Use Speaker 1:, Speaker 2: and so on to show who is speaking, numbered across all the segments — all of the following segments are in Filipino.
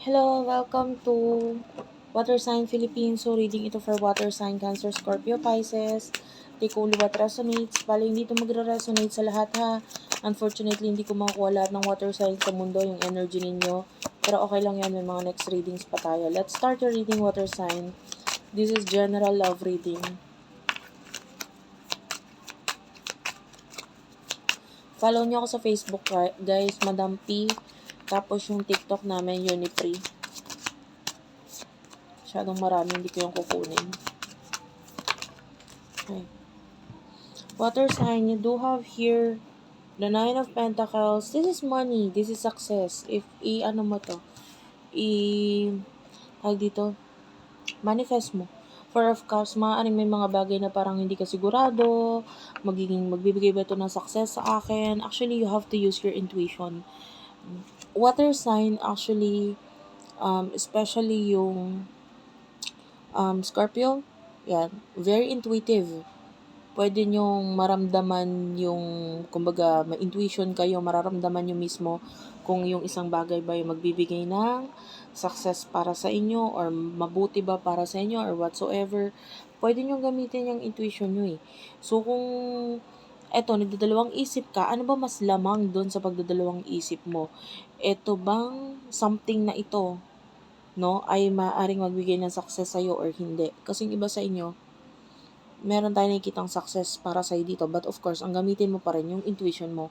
Speaker 1: Hello, welcome to Water Sign Philippines. So, reading ito for Water Sign, Cancer, Scorpio, Pisces. Take only what resonates. Bali, hindi ito magre-resonate sa lahat ha. Unfortunately, hindi ko makukuha lahat ng water sign sa mundo, yung energy ninyo. Pero okay lang yan, may mga next readings pa tayo. Let's start your reading, Water Sign. This is general love reading. Follow nyo ako sa Facebook, guys, Madam P. Tapos yung TikTok namin, Unipre. Masyadong marami, hindi ko yung kukunin. Okay. Water sign, you do have here the Nine of Pentacles. This is money. This is success. If ano mo to, tag dito, manifest mo. Four of Cups, maaaring may mga bagay na parang hindi ka sigurado, magbibigay ba ito ng success sa akin? Actually, you have to use your intuition. Water sign, actually, especially yung Scorpio, yan, very intuitive. Pwede nyong maramdaman yung, kumbaga, may intuition kayo, mararamdaman nyo mismo kung yung isang bagay ba yung magbibigay ng success para sa inyo or mabuti ba para sa inyo or whatsoever. Pwede nyo gamitin yung intuition nyo eh. So, kung eto, nagdadalawang isip ka, ano ba mas lamang doon sa pagdadalawang isip mo? Eto bang something na ito, no, ay maaaring magbigay ng success sa'yo or hindi? Kasi iba sa inyo, meron tayo nakikitang success para sa'yo dito. But of course, ang gamitin mo pa rin yung intuition mo.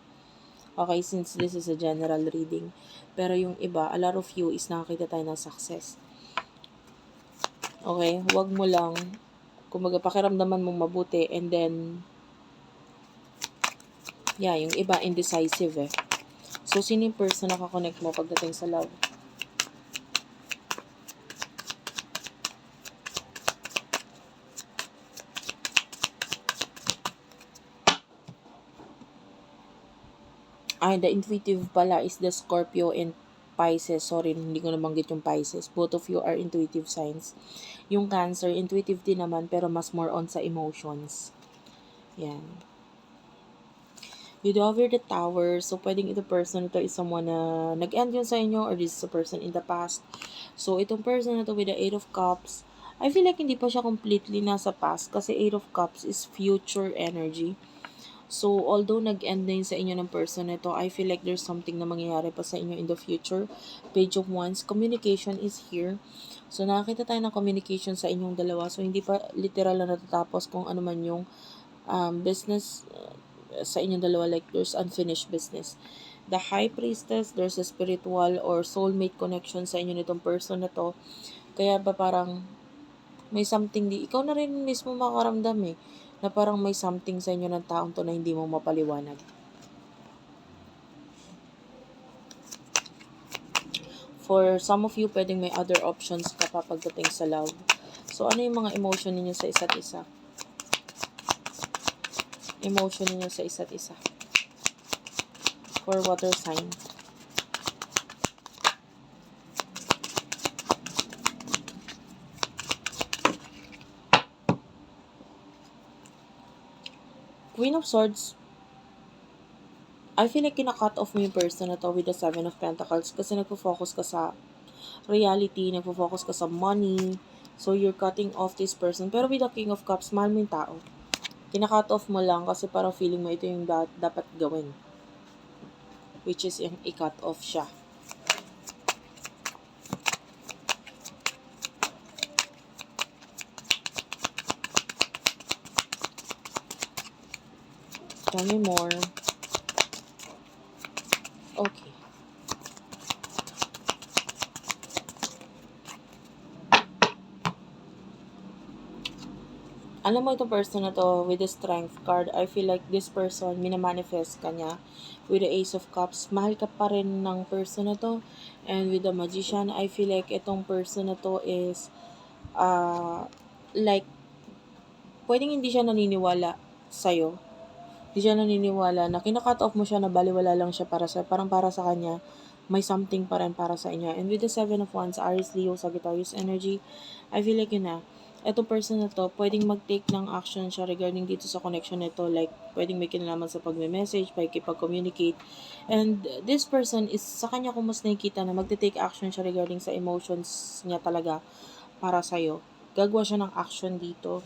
Speaker 1: Okay, since this is a general reading. Pero yung iba, a lot of you is nakakita tayo ng success. Okay, huwag mo lang, kumbaga pakiramdaman mong mabuti and then, yeah, yung iba indecisive eh. So, sino yung person na kakonect mo pagdating sa love? The intuitive pala is the Scorpio and Pisces. Sorry, hindi ko nabanggit yung Pisces. Both of you are intuitive signs. Yung Cancer, intuitive din naman, pero mas more on sa emotions. Yan. You do have the Tower. So, pwedeng ito person, ito is someone na nag-end yun sa inyo or this is a person in the past. So, itong person na to with the Eight of Cups, I feel like hindi pa siya completely nasa past kasi Eight of Cups is future energy. So, although nag-end na yun sa inyo ng person na ito, I feel like there's something na mangyayari pa sa inyo in the future. Page of Wands, communication is here. So, nakakita tayo ng communication sa inyong dalawa. So, hindi pa literal na natatapos kung ano man yung business sa inyong dalawa. Like, there's unfinished business. The High Priestess, there's a spiritual or soulmate connection sa inyo nitong person na to. Kaya ba parang may something ikaw na rin mismo makaramdam eh, na parang may something sa inyo ng taong to na hindi mo mapaliwanag. For some of you, pwedeng may other options ka pa pagdating sa love. So, ano yung mga emotion ninyo sa isa't isa? Emotion ninyo sa isa't isa. For water sign. Queen of Swords, I feel like kina-cut off mo yung person na to with the Seven of Pentacles kasi nagpo-focus ka sa reality, nagpo-focus ka sa money, so you're cutting off this person. Pero with the King of Cups, mahal mo yung tao. Kina-cut off mo lang kasi parang feeling mo ito yung dapat gawin. Which is yung i-cut off siya. Tell me more. Okay. Alam mo itong person na to with the Strength card, I feel like this person, minamanifest ka niya. With the Ace of Cups, mahal ka pa rin ng person na to. And with the Magician, I feel like itong person na to is, like, pwedeng hindi siya naniniwala sa'yo. Hindi siya naniniwala na kina-cut off mo siya na baliwala lang siya parang para sa kanya, may something pa rin para sa inyo. And with the Seven of Wands, Aries, Leo, Sagittarius energy, I feel like yun na, Etong person na to, pwedeng mag-take ng action siya regarding dito sa connection nito. Like, pwedeng may kinalaman sa pagme-message, pakikipag-communicate. And this person is, sa kanya ko mas nakikita na magte-take action siya regarding sa emotions niya talaga para sa'yo. Gagawa siya ng action dito.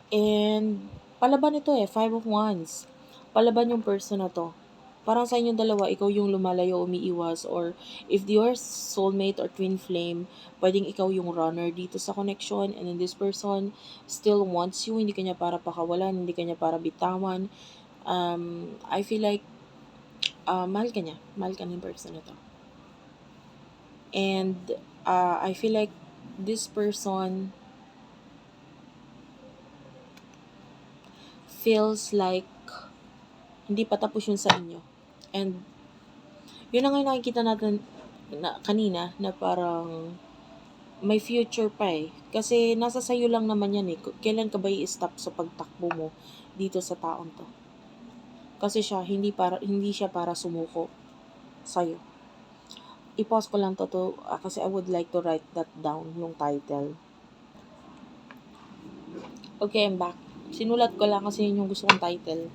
Speaker 1: And, palaban ito Five of Wands. Palaban yung person na to. Parang sa inyong dalawa, ikaw yung lumalayo, umiiwas, or if your soulmate or twin flame, pwedeng ikaw yung runner dito sa connection, and then this person still wants you, hindi kanya para pakawalan, hindi kanya para bitawan. I feel like, mahal ka ng person na to. And, I feel like, this person feels like, hindi pa tapos yun sa inyo. And, yun na nga yung nakikita natin kanina, na parang may future pa Kasi nasa sayo lang naman yan Kailan ka ba i-stop sa pagtakbo mo dito sa taong to? Kasi hindi siya para sumuko sa'yo. I-pause ko lang to kasi I would like to write that down, yung title. Okay, I'm back. Sinulat ko lang kasi yun yung gusto kong title.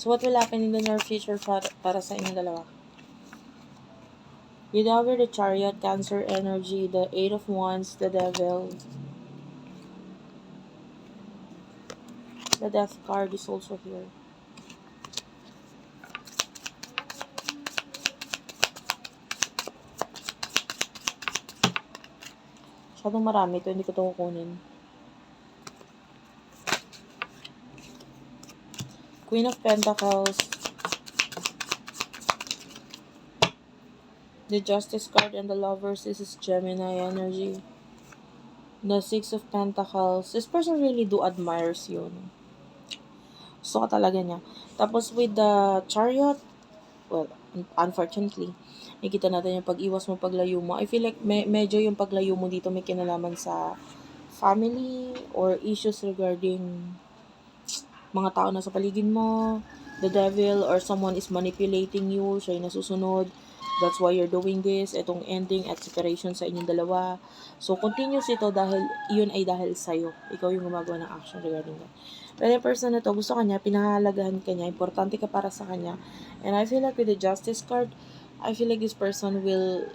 Speaker 1: So, what will happen in the near future para sa inyong dalawa? You have the Chariot, Cancer energy, the Eight of Wands, the Devil. The Death card is also here. Masyadong marami ito, hindi ko ito kukunin. Queen of Pentacles. The Justice card and the Lovers. This is Gemini energy. The Six of Pentacles. This person really do admires you. Gusto ka talaga niya. Tapos with the Chariot, well, unfortunately, nakikita natin yung pag-iwas mo, paglayo mo. I feel like medyo yung paglayo mo dito may kinalaman sa family or issues regarding mga tao na sa paligid mo, the devil, or someone is manipulating you, siya yung nasusunod. That's why you're doing this. Itong ending at separation sa inyong dalawa. So, continuous ito dahil, yun ay dahil sa'yo. Ikaw yung gumagawa ng action regarding that. Pero yung person na to, gusto kanya, pinahalagahan ka niya, importante ka para sa kanya. And I feel like with the Justice card, I feel like this person will,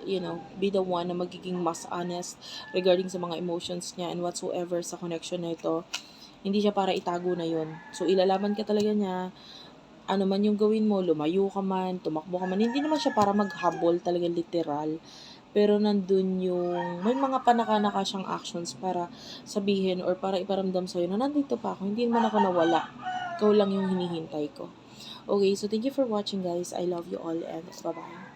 Speaker 1: be the one na magiging mas honest regarding sa mga emotions niya and whatsoever sa connection na ito. Hindi siya para itago na yun. So, ilalaban ka talaga niya. Ano man yung gawin mo, lumayo ka man, tumakbo ka man. Hindi naman siya para maghabol talaga literal. Pero nandun yung, may mga panaka-naka siyang actions para sabihin or para iparamdam sa'yo na nandito pa ako, hindi naman ako nawala. Ikaw lang yung hinihintay ko. Okay, so thank you for watching guys. I love you all and bye-bye.